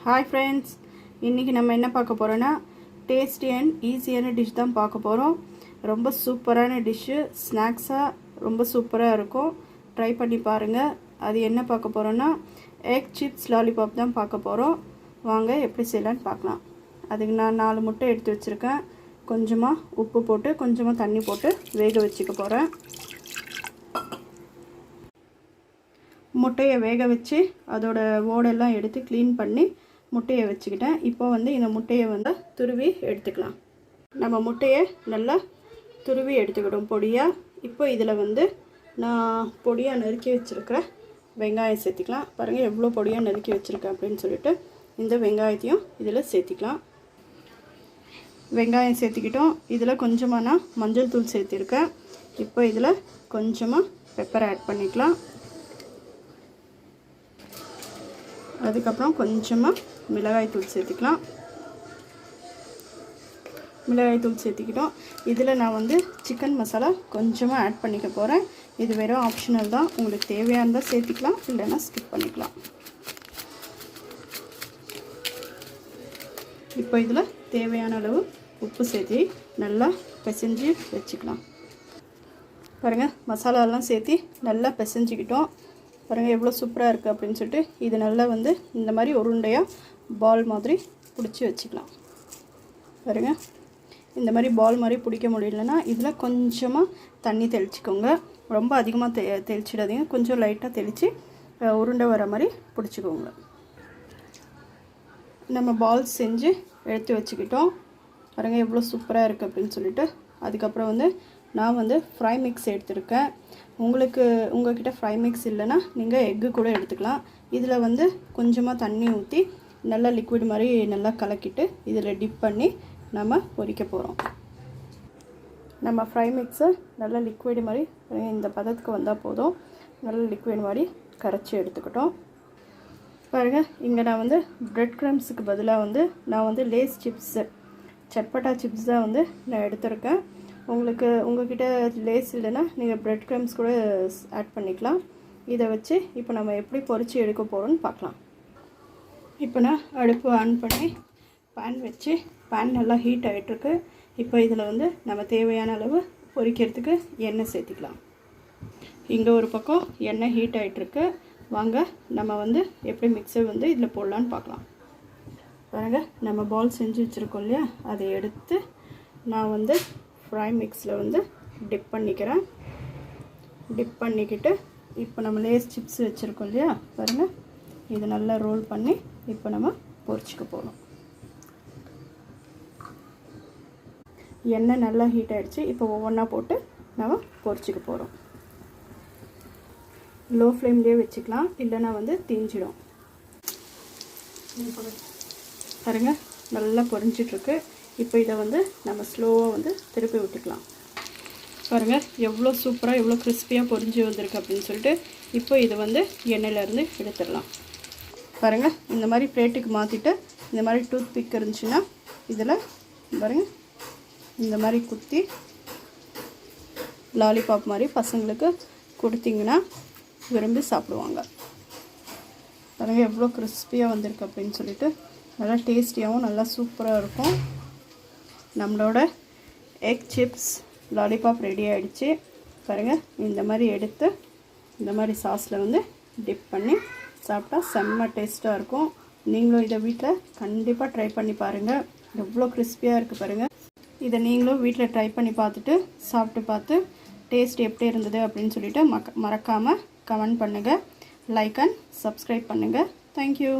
Hi friends, இன்றைக்கி நம்ம என்ன பார்க்க போகிறோன்னா டேஸ்டி அண்ட் ஈஸியான டிஷ் தான் பார்க்க போகிறோம். ரொம்ப சூப்பரான டிஷ்ஷு, ஸ்நாக்ஸாக ரொம்ப சூப்பராக இருக்கும். ட்ரை பண்ணி பாருங்கள். அது என்ன பார்க்க போகிறோன்னா எக் சிப்ஸ் லாலிபாப் தான் பார்க்க போகிறோம். வாங்க எப்படி செய்யலான்னு பார்க்கலாம். அதுக்கு நான் 4 முட்டை எடுத்து வச்சுருக்கேன். கொஞ்சமாக உப்பு போட்டு கொஞ்சமாக தண்ணி போட்டு வேக வச்சுக்க போகிறேன். முட்டையை வேக வச்சு அதோட ஓடெல்லாம் எடுத்து க்ளீன் பண்ணி முட்டையை வச்சுக்கிட்டேன். இப்போ இந்த முட்டையை துருவி எடுத்துக்கலாம். நம்ம முட்டையை நல்லா துருவி எடுத்துக்கிட்டோம் பொடியாக. இப்போ இதில் நான் பொடியாக நறுக்கி வச்சுருக்கிற வெங்காயம் சேர்த்திக்கலாம். பாருங்கள் எவ்வளோ பொடியாக நறுக்கி வச்சுருக்கேன் அப்படின்னு சொல்லிட்டு இந்த வெங்காயத்தையும் இதில் சேர்த்திக்கலாம். வெங்காயம் சேர்த்திக்கிட்டோம். இதில் கொஞ்சமாக நான் மஞ்சள் தூள் சேர்த்திருக்கேன். இப்போ இதில் கொஞ்சமாக பெப்பர் ஆட் பண்ணிக்கலாம். அதுக்கப்புறம் கொஞ்சமாக மிளகாய்த்தூள் சேர்த்துக்கலாம். மிளகாய்த்தூள் சேர்த்துக்கிட்டோம். இதில் நான் சிக்கன் மசாலா கொஞ்சமாக ஆட் பண்ணிக்க போகிறேன். இது வெறும் ஆப்ஷனல் தான். உங்களுக்கு தேவையானதாக சேர்த்துக்கலாம், இல்லைன்னா ஸ்கிப் பண்ணிக்கலாம். இப்போ இதில் தேவையான அளவு உப்பு சேர்த்து நல்லா பிசைஞ்சு வச்சுக்கலாம். பாருங்கள், மசாலாலாம் சேர்த்து நல்லா பிசைஞ்சிக்கிட்டோம். பாருங்கள் எவ்வளோ சூப்பராக இருக்குது அப்படின்னு சொல்லிட்டு இது நல்லா இந்த மாதிரி உருண்டையாக பால் மாதிரி பிடிச்சி வச்சுக்கலாம். பாருங்கள், இந்த மாதிரி பால் மாதிரி பிடிக்க முடியலன்னா இதில் கொஞ்சமாக தண்ணி தெளிச்சிக்கோங்க. ரொம்ப அதிகமாக தெளிச்சிடாதீங்க. கொஞ்சம் லைட்டாக தெளித்து உருண்டை வர மாதிரி பிடிச்சிக்கோங்க. நம்ம பால் செஞ்சு எடுத்து வச்சுக்கிட்டோம். பாருங்கள் எவ்வளோ சூப்பராக இருக்குது அப்படின்னு சொல்லிட்டு. அதுக்கப்புறம் நான் ஃப்ரை மிக்ஸ் எடுத்துருக்கேன். உங்கள்கிட்ட ஃப்ரை மிக்ஸ் இல்லைன்னா நீங்கள் எக்கு கூட எடுத்துக்கலாம். இதில் கொஞ்சமாக தண்ணி ஊற்றி நல்லா லிக்விட் மாதிரி நல்லா கலக்கிட்டு இதில் டிப் பண்ணி நம்ம பொரிக்க போகிறோம். நம்ம ஃப்ரை மிக்ஸை நல்லா லிக்விட் மாதிரி இந்த பதத்துக்கு வந்தால் போதும். நல்லா லிக்விட் மாதிரி கரைச்சி எடுத்துக்கிட்டோம். பாருங்கள், இங்கே நான் ப்ரெட் க்ரம்ஸுக்கு பதிலாக நான் லேஸ் சிப்ஸு சட்பட்டா சிப்ஸ் தான் நான் எடுத்திருக்கேன். உங்கள்கிட்ட லேஸ் இல்லைன்னா நீங்கள் ப்ரெட் க்ரம்ஸ் கூட ஆட் பண்ணிக்கலாம். இதை வச்சு இப்போ நம்ம எப்படி பொரித்து எடுக்க போகிறோன்னு பார்க்கலாம். இப்போ நான் அடுப்பு ஆன் பண்ணி பேன் வச்சு பேன் நல்லா ஹீட் ஆகிட்டுருக்கு. இப்போ இதில் நம்ம தேவையான அளவு பொரிக்கிறதுக்கு எண்ணெய் சேர்த்திக்கலாம். இங்கே ஒரு பக்கம் எண்ணெய் ஹீட் ஆகிட்டுருக்கு. வாங்க நம்ம எப்படி மிக்சர் இதில் போடலான்னு பார்க்கலாம். பாருங்கள், நம்ம பால் செஞ்சு வச்சுருக்கோம் இல்லையா, அதை எடுத்து நான் ஃப்ரை மிக்ஸில் டிப் பண்ணிக்கிறேன். டிப் பண்ணிக்கிட்டு இப்போ நம்ம லேஸ் சிப்ஸ் வச்சுருக்கோம் இல்லையா, பாருங்கள் இதை நல்லா ரோல் பண்ணி இப்போ நம்ம பொரிச்சிக்க போகிறோம். எண்ணெய் நல்லா ஹீட் ஆகிடுச்சு. இப்போ ஒவ்வொன்றா போட்டு நம்ம பொரிச்சிக்க போகிறோம். லோ ஃப்ளேம்லேயே வச்சுக்கலாம், இல்லைன்னா தீஞ்சிடும். பாருங்கள் நல்லா பொரிஞ்சிட்ருக்கு. இப்போ இதை நம்ம ஸ்லோவாக திருப்பி விட்டுக்கலாம். பாருங்கள் எவ்வளோ சூப்பராக எவ்வளோ கிறிஸ்பியாக பொரிஞ்சு வந்திருக்கு அப்படின்னு சொல்லிட்டு. இப்போ இதை எண்ணெயிலேருந்து எடுத்துடலாம். பாருங்கள், இந்த மாதிரி பிளேட்டுக்கு மாற்றிட்டு இந்த மாதிரி டூத் பிக் இருந்துச்சுன்னா இதில் பாருங்கள் இந்த மாதிரி குத்தி லாலிபாப் மாதிரி பசங்களுக்கு கொடுத்தீங்கன்னா விரும்பி சாப்பிடுவாங்க. பாருங்கள் எவ்வளோ கிறிஸ்பியாக வந்திருக்கு அப்படின்னு சொல்லிட்டு. நல்லா டேஸ்டியாகவும் நல்லா சூப்பராக இருக்கும். நம்மளோட எக் சிப்ஸ் லாலிபாப் ரெடி ஆகிடுச்சு. பாருங்கள், இந்த மாதிரி எடுத்து இந்த மாதிரி சாஸில் டிப் பண்ணி சாப்பிட்டா செம்ம டேஸ்ட்டாக இருக்கும். நீங்களும் இதை வீட்டில் கண்டிப்பாக ட்ரை பண்ணி பாருங்கள். எவ்வளோ கிறிஸ்பியாக இருக்குது பாருங்கள். இதை நீங்களும் வீட்டில் ட்ரை பண்ணி பார்த்துட்டு சாப்பிட்டு பார்த்து டேஸ்ட் எப்படி இருந்தது அப்படின்னு சொல்லிட்டு மறக்காமல் கமெண்ட் பண்ணுங்கள். லைக் அண்ட் சப்ஸ்கிரைப் பண்ணுங்கள். தேங்க்யூ.